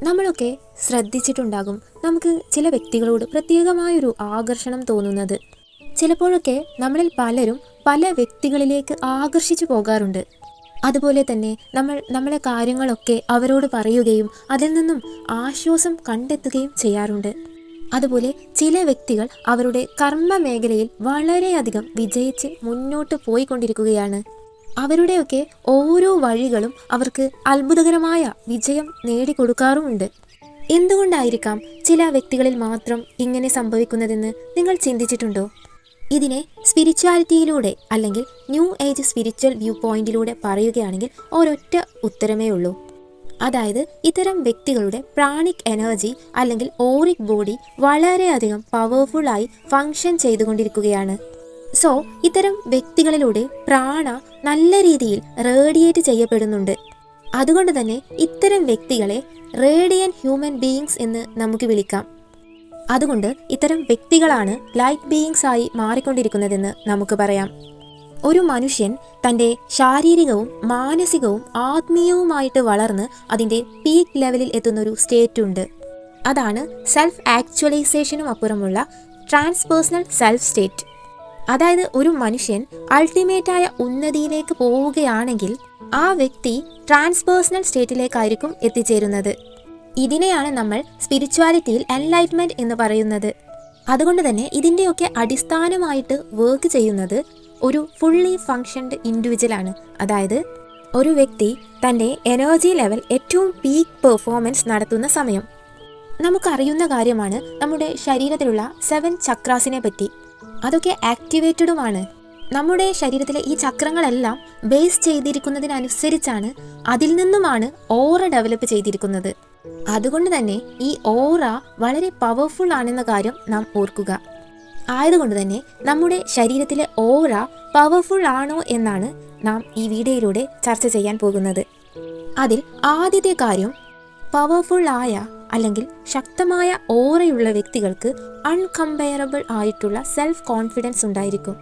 നമ്മളൊക്കെ ശ്രദ്ധിച്ചിട്ടുണ്ടാകും, നമുക്ക് ചില വ്യക്തികളോട് പ്രത്യേകമായൊരു ആകർഷണം തോന്നുന്നത്. ചിലപ്പോഴൊക്കെ നമ്മളിൽ പലരും പല വ്യക്തികളിലേക്ക് ആകർഷിച്ചു പോകാറുണ്ട്. അതുപോലെ തന്നെ നമ്മളെ കാര്യങ്ങളൊക്കെ അവരോട് പറയുകയും അതിൽ നിന്നും ആശ്വാസം കണ്ടെത്തുകയും ചെയ്യാറുണ്ട്. അതുപോലെ ചില വ്യക്തികൾ അവരുടെ കർമ്മ മേഖലയിൽ വളരെയധികം വിജയിച്ച് മുന്നോട്ട് പോയിക്കൊണ്ടിരിക്കുകയാണ്. അവരുടെയൊക്കെ ഓരോ വഴികളും അവർക്ക് അത്ഭുതകരമായ വിജയം നേടിക്കൊടുക്കാറുമുണ്ട്. എന്തുകൊണ്ടായിരിക്കാം ചില വ്യക്തികളിൽ മാത്രം ഇങ്ങനെ സംഭവിക്കുന്നതെന്ന് നിങ്ങൾ ചിന്തിച്ചിട്ടുണ്ടോ? ഇതിനെ സ്പിരിച്വാലിറ്റിയിലൂടെ അല്ലെങ്കിൽ ന്യൂ ഏജ് സ്പിരിച്വൽ വ്യൂ പോയിന്റിലൂടെ പറയുകയാണെങ്കിൽ ഒരൊറ്റ ഉത്തരമേ ഉള്ളൂ. അതായത് ഇത്തരം വ്യക്തികളുടെ പ്രാണിക് എനർജി അല്ലെങ്കിൽ ഓറിക് ബോഡി വളരെയധികം പവർഫുള്ളായി ഫങ്ഷൻ ചെയ്തുകൊണ്ടിരിക്കുകയാണ്. സോ ഇത്തരം വ്യക്തികളിലൂടെ പ്രാണ നല്ല രീതിയിൽ റേഡിയേറ്റ് ചെയ്യപ്പെടുന്നുണ്ട്. അതുകൊണ്ട് തന്നെ ഇത്തരം വ്യക്തികളെ റേഡിയൻ ഹ്യൂമൻ ബീയിങ്സ് എന്ന് നമുക്ക് വിളിക്കാം. അതുകൊണ്ട് ഇത്തരം വ്യക്തികളാണ് ലൈറ്റ് ബീയിങ്സ് ആയി മാറിക്കൊണ്ടിരിക്കുന്നതെന്ന് നമുക്ക് പറയാം. ഒരു മനുഷ്യൻ തൻ്റെ ശാരീരികവും മാനസികവും ആത്മീയവുമായിട്ട് വളർന്ന് അതിൻ്റെ പീക്ക് ലെവലിൽ എത്തുന്നൊരു സ്റ്റേറ്റ് ഉണ്ട്. അതാണ് സെൽഫ് ആക്ച്വലൈസേഷനും അപ്പുറമുള്ള ട്രാൻസ്പേഴ്സണൽ സെൽഫ് സ്റ്റേറ്റ്. അതായത് ഒരു മനുഷ്യൻ അൾട്ടിമേറ്റായ ഉന്നതിയിലേക്ക് പോവുകയാണെങ്കിൽ ആ വ്യക്തി ട്രാൻസ്പേഴ്സണൽ സ്റ്റേറ്റിലേക്കായിരിക്കും എത്തിച്ചേരുന്നത്. ഇതിനെയാണ് നമ്മൾ സ്പിരിച്വാലിറ്റിയിൽ എൻലൈറ്റ്മെൻറ്റ് എന്ന് പറയുന്നത്. അതുകൊണ്ട് തന്നെ ഇതിൻ്റെയൊക്കെ അടിസ്ഥാനമായിട്ട് വർക്ക് ചെയ്യുന്നത് ഒരു ഫുള്ളി ഫങ്ഷൻഡ് ഇൻഡിവിജ്വലാണ്. അതായത് ഒരു വ്യക്തി തൻ്റെ എനർജി ലെവൽ ഏറ്റവും പീക്ക് പെർഫോമൻസ് നടത്തുന്ന സമയം. നമുക്കറിയുന്ന കാര്യമാണ് നമ്മുടെ ശരീരത്തിലുള്ള 7 ചക്രാസിനെ പറ്റി. അതൊക്കെ ആക്ടിവേറ്റഡുമാണ്. നമ്മുടെ ശരീരത്തിലെ ഈ ചക്രങ്ങളെല്ലാം ബേസ് ചെയ്തിരിക്കുന്നതിനനുസരിച്ചാണ്, അതിൽ നിന്നുമാണ് ഓറ ഡെവലപ്പ് ചെയ്തിരിക്കുന്നത്. അതുകൊണ്ട് തന്നെ ഈ ഓറ വളരെ പവർഫുൾ ആണെന്ന കാര്യം നാം ഓർക്കുക. ആയതുകൊണ്ട് തന്നെ നമ്മുടെ ശരീരത്തിലെ ഓറ പവർഫുൾ ആണോ എന്നാണ് നാം ഈ വീഡിയോയിലൂടെ ചർച്ച ചെയ്യാൻ പോകുന്നത്. അതിൽ ആദ്യത്തെ കാര്യം, പവർഫുൾ ആയ അല്ലെങ്കിൽ ശക്തമായ ഓറയുള്ള വ്യക്തികൾക്ക് അൺകമ്പയറബിൾ ആയിട്ടുള്ള സെൽഫ് കോൺഫിഡൻസ് ഉണ്ടായിരിക്കും.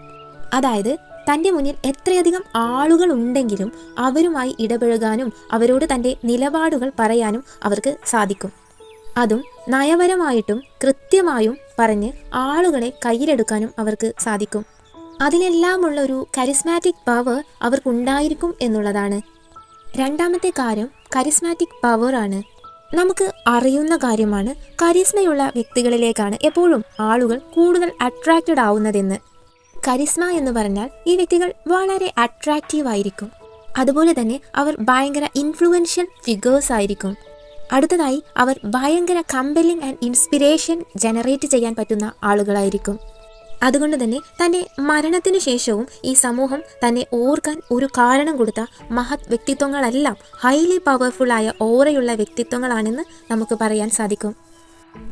അതായത് തൻ്റെ മുന്നിൽ എത്രയധികം ആളുകൾ ഉണ്ടെങ്കിലും അവരുമായി ഇടപഴകാനും അവരോട് തൻ്റെ നിലപാടുകൾ പറയാനും അവർക്ക് സാധിക്കും. അതും നയപരമായിട്ടും കൃത്യമായും പറഞ്ഞ് ആളുകളെ കയ്യിലെടുക്കാനും അവർക്ക് സാധിക്കും. അതിനെല്ലാമുള്ള ഒരു കരിസ്മാറ്റിക് പവർ അവർക്കുണ്ടായിരിക്കും എന്നുള്ളതാണ്. രണ്ടാമത്തെ കാര്യം കരിസ്മാറ്റിക് പവർ ആണ്. നമുക്ക് അറിയുന്ന കാര്യമാണ്, കരിസ്മയുള്ള വ്യക്തികളിലേക്കാണ് എപ്പോഴും ആളുകൾ കൂടുതൽ അട്രാക്റ്റഡ് ആവുന്നതെന്ന്. കരിസ്മ എന്ന് പറഞ്ഞാൽ ഈ വ്യക്തികൾ വളരെ അട്രാക്റ്റീവ് ആയിരിക്കും. അതുപോലെ തന്നെ അവർ ഭയങ്കര ഇൻഫ്ലുവൻഷ്യൽ ഫിഗേഴ്സ് ആയിരിക്കും. അടുത്തതായി അവർ ഭയങ്കര കമ്പലിംഗ് ആൻഡ് ഇൻസ്പിരേഷൻ ജനറേറ്റ് ചെയ്യാൻ പറ്റുന്ന ആളുകളായിരിക്കും. അതുകൊണ്ട് തന്നെ തൻ്റെ മരണത്തിനു ശേഷവും ഈ സമൂഹം തന്നെ ഓർക്കാൻ ഒരു കാരണം കൊടുത്ത മഹത് വ്യക്തിത്വങ്ങളെല്ലാം ഹൈലി പവർഫുള്ളായ ഓറയുള്ള വ്യക്തിത്വങ്ങളാണെന്ന് നമുക്ക് പറയാൻ സാധിക്കും.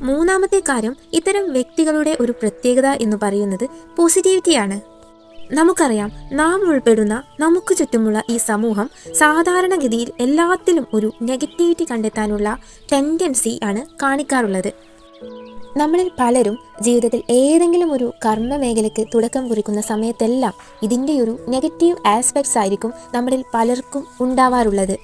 മൂന്നാമത്തെ കാര്യം, ഇത്തരം വ്യക്തികളുടെ ഒരു പ്രത്യേകത എന്ന് പറയുന്നത് പോസിറ്റിവിറ്റിയാണ്. നമുക്കറിയാം, നാം ഉൾപ്പെടുന്ന നമുക്ക് ചുറ്റുമുള്ള ഈ സമൂഹം സാധാരണഗതിയിൽ എല്ലാത്തിലും ഒരു നെഗറ്റിവിറ്റി കണ്ടെത്താനുള്ള ടെൻഡൻസി ആണ് കാണിക്കാറുള്ളത്. നമ്മളിൽ പലരും ജീവിതത്തിൽ ഏതെങ്കിലും ഒരു കർമ്മ മേഖലയ്ക്ക് തുടക്കം കുറിക്കുന്ന സമയത്തെല്ലാം ഇതിൻ്റെ ഒരു നെഗറ്റീവ് ആസ്പെക്ട്സ് ആയിരിക്കും നമ്മളിൽ പലർക്കും ഉണ്ടാവാറുള്ളത്.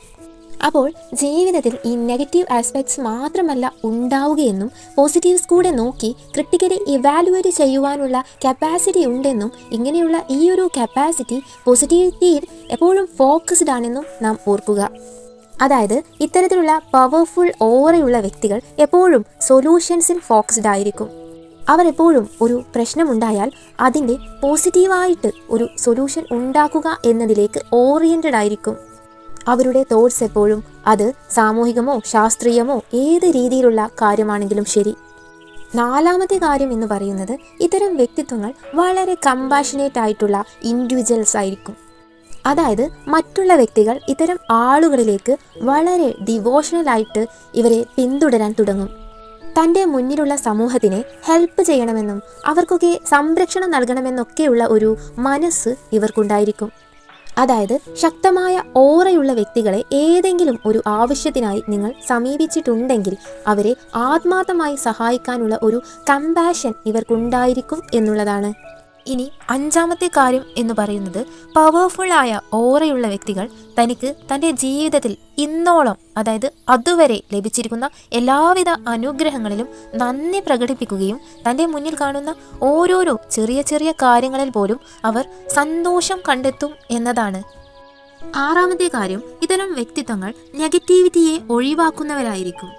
അപ്പോൾ ജീവിതത്തിൽ ഈ നെഗറ്റീവ് ആസ്പെക്ട്സ് മാത്രമല്ല ഉണ്ടാവുകയെന്നും പോസിറ്റീവ്സ് കൂടെ നോക്കി ക്രിട്ടിക്കലി ഇവാലുവേറ്റ് ചെയ്യുവാനുള്ള കപ്പാസിറ്റി ഉണ്ടെന്നും ഇങ്ങനെയുള്ള ഈ ഒരു കപ്പാസിറ്റി പോസിറ്റിവിറ്റിയിൽ എപ്പോഴും ഫോക്കസ്ഡ് ആണെന്നും നാം ഓർക്കുക. അതായത് ഇത്തരത്തിലുള്ള പവർഫുൾ ഓറയുള്ള വ്യക്തികൾ എപ്പോഴും സൊല്യൂഷൻസിൽ ഫോക്കസ്ഡ് ആയിരിക്കും. അവർ എപ്പോഴും ഒരു പ്രശ്നമുണ്ടായാൽ അതിൻ്റെ പോസിറ്റീവായിട്ട് ഒരു സൊല്യൂഷൻ ഉണ്ടാക്കുക എന്നതിലേക്ക് ഓറിയൻറ്റഡ് ആയിരിക്കും. അവരുടെ തോട്ട്സ് എപ്പോഴും, അത് സാമൂഹികമോ ശാസ്ത്രീയമോ ഏത് രീതിയിലുള്ള കാര്യമാണെങ്കിലും ശരി. നാലാമത്തെ കാര്യം എന്ന് പറയുന്നത്, ഇത്തരം വ്യക്തിത്വങ്ങൾ വളരെ കമ്പാഷനേറ്റ് ആയിട്ടുള്ള ഇൻഡിവിജ്വൽസ് ആയിരിക്കും. അതായത് മറ്റുള്ള വ്യക്തികൾ ഇത്തരം ആളുകളിലേക്ക് വളരെ ഡിവോഷണലായിട്ട് ഇവരെ പിന്തുടരാൻ തുടങ്ങും. തൻ്റെ മുന്നിലുള്ള സമൂഹത്തിനെ ഹെൽപ്പ് ചെയ്യണമെന്നും അവർക്കൊക്കെ സംരക്ഷണം നൽകണമെന്നൊക്കെയുള്ള ഒരു മനസ്സ് ഇവർക്കുണ്ടായിരിക്കും. അതായത് ശക്തമായ ഓറയുള്ള വ്യക്തികളെ ഏതെങ്കിലും ഒരു ആവശ്യത്തിനായി നിങ്ങൾ സമീപിച്ചിട്ടുണ്ടെങ്കിൽ അവരെ ആത്മാർത്ഥമായി സഹായിക്കാനുള്ള ഒരു കമ്പാഷൻ ഇവർക്കുണ്ടായിരിക്കും എന്നുള്ളതാണ്. ഇനി അഞ്ചാമത്തെ കാര്യം എന്ന് പറയുന്നത്, പവർഫുള്ളായ ഓറയുള്ള വ്യക്തികൾ തനിക്ക് തൻ്റെ ജീവിതത്തിൽ ഇന്നോളം, അതായത് അതുവരെ ലഭിച്ചിരിക്കുന്ന എല്ലാവിധ അനുഗ്രഹങ്ങളിലും നന്ദി പ്രകടിപ്പിക്കുകയും തൻ്റെ മുന്നിൽ കാണുന്ന ഓരോരോ ചെറിയ ചെറിയ കാര്യങ്ങളിൽ പോലും അവർ സന്തോഷം കണ്ടെത്തും എന്നതാണ്. ആറാമത്തെ കാര്യം, ഇത്തരം വ്യക്തിത്വങ്ങൾ നെഗറ്റിവിറ്റിയെ ഒഴിവാക്കുന്നവരായിരിക്കും.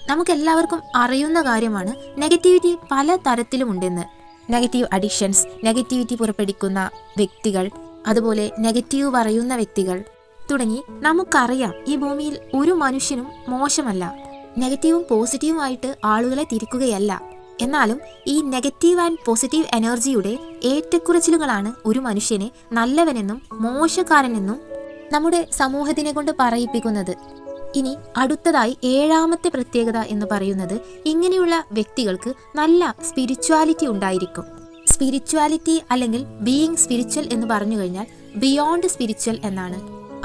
നമുക്കെല്ലാവർക്കും അറിയുന്ന കാര്യമാണ് നെഗറ്റിവിറ്റി പല തരത്തിലുമുണ്ടെന്ന്. നെഗറ്റീവ് അഡിക്ഷൻസ്, നെഗറ്റിവിറ്റി പുറപ്പെടുവിക്കുന്ന വ്യക്തികൾ, അതുപോലെ നെഗറ്റീവ് പറയുന്ന വ്യക്തികൾ തുടങ്ങി നമുക്കറിയാം ഈ ഭൂമിയിൽ ഒരു മനുഷ്യനും മോശമല്ല. നെഗറ്റീവും പോസിറ്റീവുമായിട്ട് ആളുകളെ തിരിക്കുകയല്ല. എന്നാലും ഈ നെഗറ്റീവ് ആൻഡ് പോസിറ്റീവ് എനർജിയുടെ ഏറ്റക്കുറച്ചിലുകളാണ് ഒരു മനുഷ്യനെ നല്ലവനെന്നും മോശക്കാരനെന്നും നമ്മുടെ സമൂഹത്തിനെ കൊണ്ട് പറയിപ്പിക്കുന്നത്. ഇനി അടുത്തതായി ഏഴാമത്തെ പ്രത്യേകത എന്ന് പറയുന്നത്, ഇങ്ങനെയുള്ള വ്യക്തികൾക്ക് നല്ല സ്പിരിച്വാലിറ്റി ഉണ്ടായിരിക്കും. സ്പിരിച്വാലിറ്റി അല്ലെങ്കിൽ ബീയിങ് സ്പിരിച്വൽ എന്ന് പറഞ്ഞു കഴിഞ്ഞാൽ ബിയോണ്ട് സ്പിരിച്വൽ എന്നാണ്.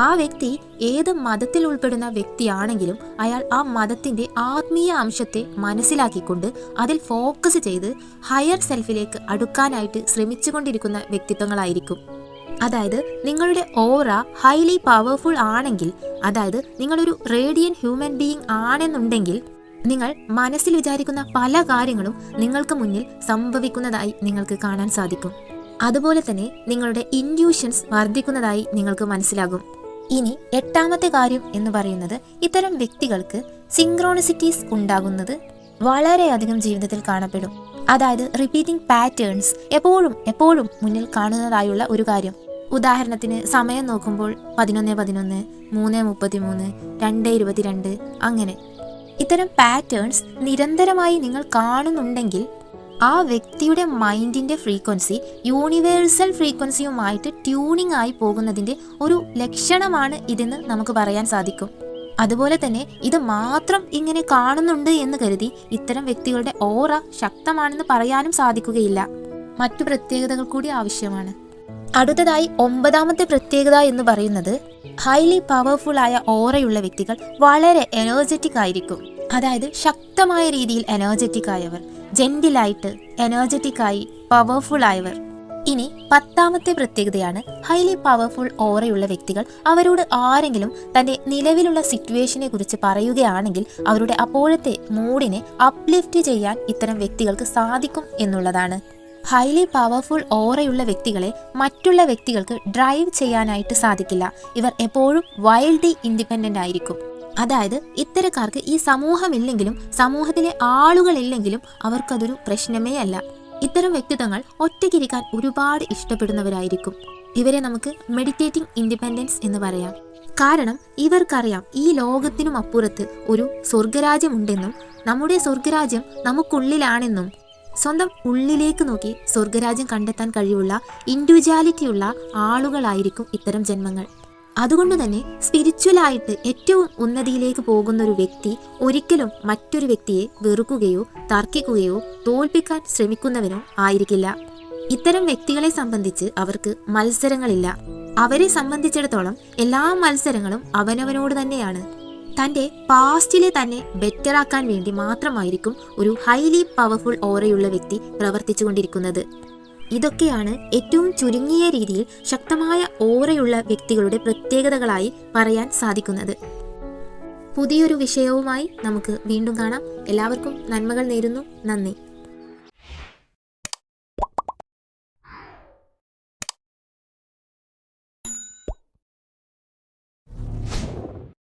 ആ വ്യക്തി ഏത് മതത്തിൽ ഉൾപ്പെടുന്ന വ്യക്തിയാണെങ്കിലും അയാൾ ആ മതത്തിന്റെ ആത്മീയ അംശത്തെ മനസ്സിലാക്കിക്കൊണ്ട് അതിൽ ഫോക്കസ് ചെയ്ത് ഹയർ സെൽഫിലേക്ക് അടുക്കാനായിട്ട് ശ്രമിച്ചുകൊണ്ടിരിക്കുന്ന വ്യക്തിത്വങ്ങളായിരിക്കും. അതായത് നിങ്ങളുടെ ഓറ ഹൈലി പവർഫുൾ ആണെങ്കിൽ, അതായത് നിങ്ങളൊരു റേഡിയന്റ് ഹ്യൂമൻ ബീയിങ് ആണെന്നുണ്ടെങ്കിൽ, നിങ്ങൾ മനസ്സിൽ വിചാരിക്കുന്ന പല കാര്യങ്ങളും നിങ്ങൾക്ക് മുന്നിൽ സംഭവിക്കുന്നതായി നിങ്ങൾക്ക് കാണാൻ സാധിക്കും. അതുപോലെ തന്നെ നിങ്ങളുടെ ഇൻറ്റ്യൂഷൻസ് വർദ്ധിക്കുന്നതായി നിങ്ങൾക്ക് മനസ്സിലാകും. ഇനി എട്ടാമത്തെ കാര്യം എന്ന് പറയുന്നത്, ഇത്തരം വ്യക്തികൾക്ക് സിങ്ക്രോണിസിറ്റീസ് ഉണ്ടാകുന്നത് വളരെയധികം ജീവിതത്തിൽ കാണപ്പെടും. അതായത് റിപ്പീറ്റിംഗ് പാറ്റേൺസ് എപ്പോഴും മുന്നിൽ കാണുന്നതായുള്ള ഒരു കാര്യം. ഉദാഹരണത്തിന് സമയം നോക്കുമ്പോൾ 11:11, 3:33, 2:22 അങ്ങനെ ഇത്തരം പാറ്റേൺസ് നിരന്തരമായി നിങ്ങൾ കാണുന്നുണ്ടെങ്കിൽ ആ വ്യക്തിയുടെ മൈൻഡിന്റെ ഫ്രീക്വൻസി യൂണിവേഴ്സൽ ഫ്രീക്വൻസിയുമായിട്ട് ട്യൂണിംഗ് ആയി പോകുന്നതിന്റെ ഒരു ലക്ഷണമാണ് ഇതെന്ന് നമുക്ക് പറയാൻ സാധിക്കും. അതുപോലെ തന്നെ ഇത് മാത്രം ഇങ്ങനെ കാണുന്നുണ്ട് എന്ന് കരുതി ഇത്തരം വ്യക്തികളുടെ ഓറ ശക്തമാണെന്ന് പറയാനും സാധിക്കുകയില്ല. മറ്റു പ്രത്യേകതകൾ കൂടി ആവശ്യമാണ്. അടുത്തതായി ഒമ്പതാമത്തെ പ്രത്യേകത എന്ന് പറയുന്നത്, ഹൈലി പവർഫുൾ ആയ ഓറയുള്ള വ്യക്തികൾ വളരെ എനർജറ്റിക് ആയിരിക്കും. അതായത് ശക്തമായ രീതിയിൽ എനർജറ്റിക് ആയവർ, ജെന്റിലായിട്ട് എനർജറ്റിക് ആയി പവർഫുൾ ആയവർ. ഇനി പത്താമത്തെ പ്രത്യേകതയാണ്, ഹൈലി പവർഫുൾ ഓറയുള്ള വ്യക്തികൾ അവരോട് ആരെങ്കിലും തന്റെ നിലവിലുള്ള സിറ്റുവേഷനെ കുറിച്ച് പറയുകയാണെങ്കിൽ അവരുടെ അപ്പോഴത്തെ മൂഡിനെ അപ്ലിഫ്റ്റ് ചെയ്യാൻ ഇത്തരം വ്യക്തികൾക്ക് സാധിക്കും എന്നുള്ളതാണ്. ഹൈലി പവർഫുൾ ഓറയുള്ള വ്യക്തികളെ മറ്റുള്ള വ്യക്തികൾക്ക് ഡ്രൈവ് ചെയ്യാനായിട്ട് സാധിക്കില്ല. ഇവർ എപ്പോഴും വൈൽഡ്ലി ഇൻഡിപെൻഡന്റ് ആയിരിക്കും. അതായത് ഇത്തരക്കാർക്ക് ഈ സമൂഹമില്ലെങ്കിലും സമൂഹത്തിലെ ആളുകളില്ലെങ്കിലും അവർക്കതൊരു പ്രശ്നമേ അല്ല. ഇത്തരം വ്യക്തിത്വങ്ങൾ ഒറ്റയ്ക്കിരിക്കാൻ ഒരുപാട് ഇഷ്ടപ്പെടുന്നവരായിരിക്കും. ഇവരെ നമുക്ക് മെഡിറ്റേറ്റിംഗ് ഇൻഡിപെൻഡൻസ് എന്ന് പറയാം. കാരണം ഇവർക്കറിയാം ഈ ലോകത്തിനും അപ്പുറത്ത് ഒരു സ്വർഗരാജ്യമുണ്ടെന്നും നമ്മുടെ സ്വർഗരാജ്യം നമുക്കുള്ളിലാണെന്നും സ്വന്തം ഉള്ളിലേക്ക് നോക്കി സ്വർഗരാജ്യം കണ്ടെത്താൻ കഴിവുള്ള ഇൻഡിവിജ്വാലിറ്റിയുള്ള ആളുകളായിരിക്കും ഇത്തരം ജന്മങ്ങൾ. അതുകൊണ്ട് തന്നെ സ്പിരിച്വലായിട്ട് ഏറ്റവും ഉന്നതിയിലേക്ക് പോകുന്ന ഒരു വ്യക്തി ഒരിക്കലും മറ്റൊരു വ്യക്തിയെ വെറുക്കുകയോ തർക്കിക്കുകയോ തോൽപ്പിക്കാൻ ശ്രമിക്കുന്നവനോ ആയിരിക്കില്ല. ഇത്തരം വ്യക്തികളെ സംബന്ധിച്ച് അവർക്ക് മത്സരങ്ങളില്ല. അവരെ സംബന്ധിച്ചിടത്തോളം എല്ലാ മത്സരങ്ങളും അവനവനോട് തന്നെയാണ്. തൻ്റെ പാസ്റ്റിലെ തന്നെ ബെറ്ററാക്കാൻ വേണ്ടി മാത്രമായിരിക്കും ഒരു ഹൈലി പവർഫുൾ ഓറയുള്ള വ്യക്തി പ്രവർത്തിച്ചുകൊണ്ടിരിക്കുന്നത്. ഇതൊക്കെയാണ് ഏറ്റവും ചുരുങ്ങിയ രീതിയിൽ ശക്തമായ ഓറയുള്ള വ്യക്തികളുടെ പ്രത്യേകതകളായി പറയാൻ സാധിക്കുന്നത്. പുതിയൊരു വിഷയവുമായി നമുക്ക് വീണ്ടും കാണാം. എല്ലാവർക്കും നന്മകൾ നേരുന്നു. നന്ദി.